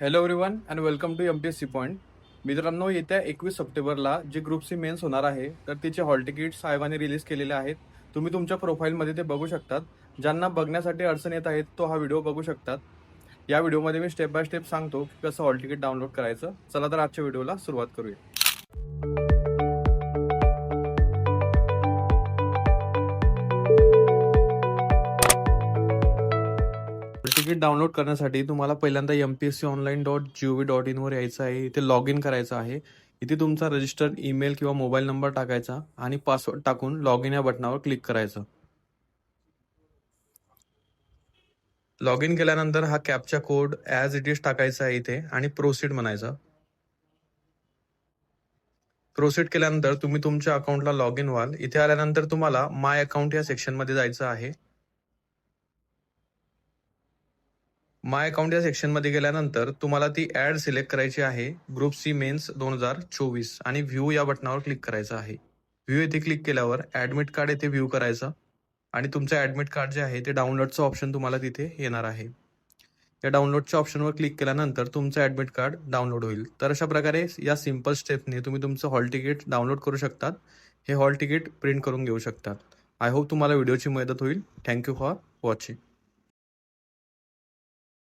Hello everyone and welcome to MPSC point. मित्रांनो, येत्या 21 सप्टेंबरला जे ग्रुप सी मेन्स होणार आहे तर तिचे हॉल तिकीट्स साहेबांनी रिलीज केलेले आहेत. तुम्ही तुमच्या प्रोफाईलमध्ये ते बघू शकतात. ज्यांना बघण्यासाठी अडचण येत आहेत तो हा व्हिडिओ बघू शकतात. या व्हिडिओमध्ये मी स्टेप बाय स्टेप सांगतो की कसं हॉल तिकीट डाउनलोड करायचं. चला तर आजच्या व्हिडिओला सुरुवात करूया. तिकीट डाउनलोड करण्यासाठी तुम्हाला पहिल्यांदा mpsconline.gov.in वर यायचं आहे. इथे लॉग इन करायचं आहे. इथे तुमचा रजिस्टर्ड ईमेल किंवा मोबाईल नंबर टाकायचा आणि पासवर्ड टाकून लॉग इन या बटनावर क्लिक करायचं. लॉग इन केल्यानंतर हा captcha code as it is टाकायचा आहे इथे आणि प्रोसीड म्हणायचं. प्रोसीड केल्यानंतर तुम्ही तुमच्या अकाउंटला लॉग इन व्हाल. इथे आल्यानंतर तुम्हाला माय अकाउंट या सेक्शनमध्ये जायचं आहे. माय अकाउंट या सेक्शनमध्ये गेल्यानंतर तुम्हाला ती ऍड सिलेक्ट करायची आहे, ग्रुप सी मेन्स 2024, आणि व्ह्यू या बटनावर क्लिक करायचं आहे. व्ह्यू येथे क्लिक केल्यावर ऍडमिट कार्ड येथे व्ह्यू करायचं आणि तुमचं ऍडमिट कार्ड जे आहे ते डाउनलोडचं ऑप्शन तुम्हाला तिथे येणार आहे. या डाउनलोडच्या ऑप्शनवर क्लिक केल्यानंतर तुमचं ऍडमिट कार्ड डाउनलोड होईल. तर अशा प्रकारे या सिंपल स्टेपने तुम्ही तुमचं हॉल तिकीट डाउनलोड करू शकतात. हे हॉल तिकीट प्रिंट करून घेऊ शकतात. आय होप तुम्हाला व्हिडिओची मदत होईल. Thank you for watching.